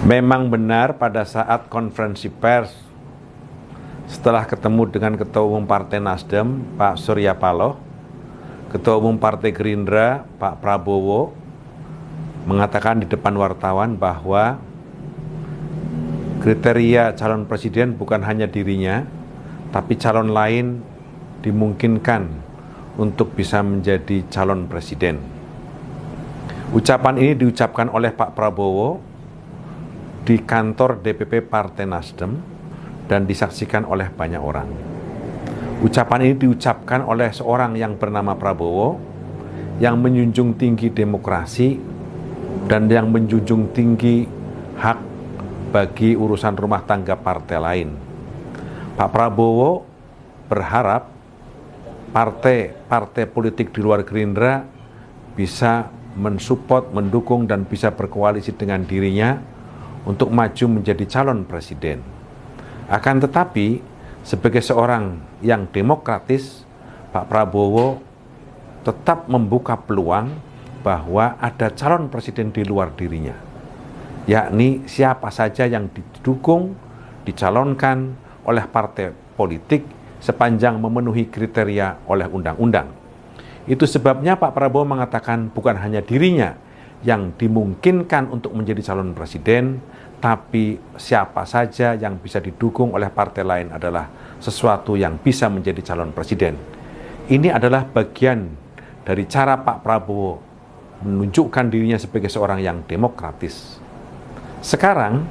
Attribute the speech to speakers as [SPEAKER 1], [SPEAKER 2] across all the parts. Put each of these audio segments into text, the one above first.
[SPEAKER 1] Memang benar pada saat konferensi pers setelah ketemu dengan Ketua Umum Partai Nasdem, Pak Surya Paloh, Ketua Umum Partai Gerindra, Pak Prabowo, mengatakan di depan wartawan bahwa kriteria calon presiden bukan hanya dirinya, tapi calon lain dimungkinkan untuk bisa menjadi calon presiden. Ucapan ini diucapkan oleh Pak Prabowo di kantor DPP Partai Nasdem dan disaksikan oleh banyak orang. Ucapan ini diucapkan oleh seorang yang bernama Prabowo yang menjunjung tinggi demokrasi dan yang menjunjung tinggi hak bagi urusan rumah tangga partai lain. Pak Prabowo berharap partai-partai politik di luar Gerindra bisa mensupport, mendukung, dan bisa berkoalisi dengan dirinya untuk maju menjadi calon presiden. Akan tetapi, sebagai seorang yang demokratis, Pak Prabowo tetap membuka peluang bahwa ada calon presiden di luar dirinya, yakni siapa saja yang didukung, dicalonkan oleh partai politik sepanjang memenuhi kriteria oleh undang-undang. Itu sebabnya Pak Prabowo mengatakan bukan hanya dirinya yang dimungkinkan untuk menjadi calon presiden, tapi siapa saja yang bisa didukung oleh partai lain adalah sesuatu yang bisa menjadi calon presiden. Ini adalah bagian dari cara Pak Prabowo menunjukkan dirinya sebagai seorang yang demokratis. Sekarang,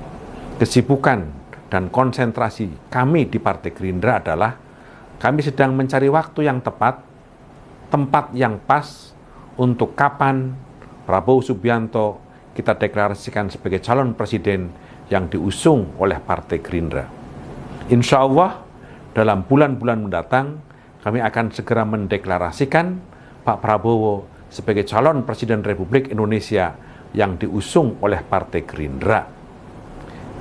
[SPEAKER 1] kesibukan dan konsentrasi kami di Partai Gerindra adalah kami sedang mencari waktu yang tepat, tempat yang pas untuk kapan Prabowo Subianto kita deklarasikan sebagai calon presiden yang diusung oleh Partai Gerindra. Insya Allah dalam bulan-bulan mendatang kami akan segera mendeklarasikan Pak Prabowo sebagai calon presiden Republik Indonesia yang diusung oleh Partai Gerindra.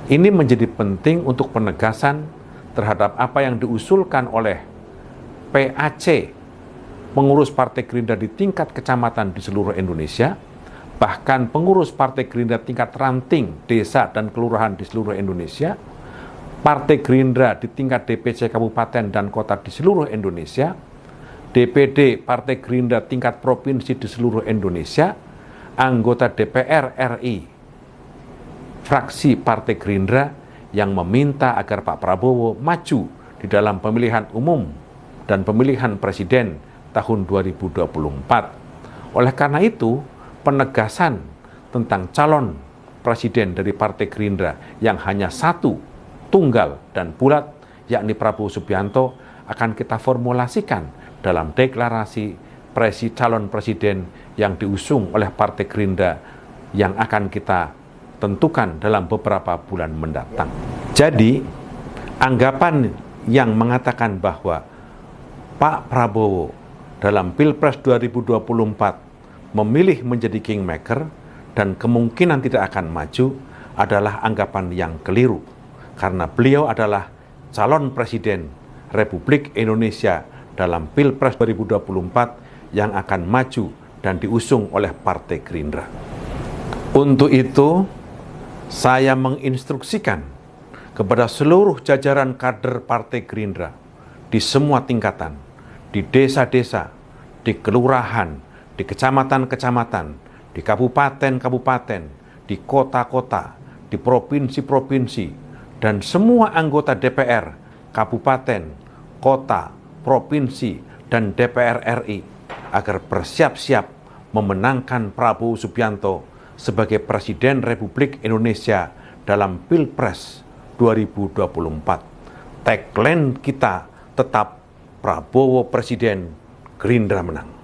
[SPEAKER 1] Ini menjadi penting untuk penegasan terhadap apa yang diusulkan oleh PAC, pengurus Partai Gerindra di tingkat kecamatan di seluruh Indonesia, bahkan pengurus Partai Gerindra tingkat ranting, desa, dan kelurahan di seluruh Indonesia, Partai Gerindra di tingkat DPC kabupaten dan kota di seluruh Indonesia, DPD Partai Gerindra tingkat provinsi di seluruh Indonesia, anggota DPR RI, fraksi Partai Gerindra yang meminta agar Pak Prabowo maju di dalam pemilihan umum dan pemilihan presiden tahun 2024. Oleh karena itu, penegasan tentang calon presiden dari Partai Gerindra yang hanya satu, tunggal dan bulat, yakni Prabowo Subianto, akan kita formulasikan dalam deklarasi calon presiden yang diusung oleh Partai Gerindra yang akan kita tentukan dalam beberapa bulan mendatang. Jadi, anggapan yang mengatakan bahwa Pak Prabowo dalam Pilpres 2024 memilih menjadi kingmaker dan kemungkinan tidak akan maju adalah anggapan yang keliru, karena beliau adalah calon presiden Republik Indonesia dalam Pilpres 2024 yang akan maju dan diusung oleh Partai Gerindra. Untuk itu, saya menginstruksikan kepada seluruh jajaran kader Partai Gerindra di semua tingkatan, di desa-desa, di kelurahan, di kecamatan-kecamatan, di kabupaten-kabupaten, di kota-kota, di provinsi-provinsi, dan semua anggota DPR, kabupaten, kota, provinsi, dan DPR RI agar bersiap-siap memenangkan Prabowo Subianto sebagai Presiden Republik Indonesia dalam Pilpres 2024. Tagline kita tetap Prabowo Presiden, Gerindra menang.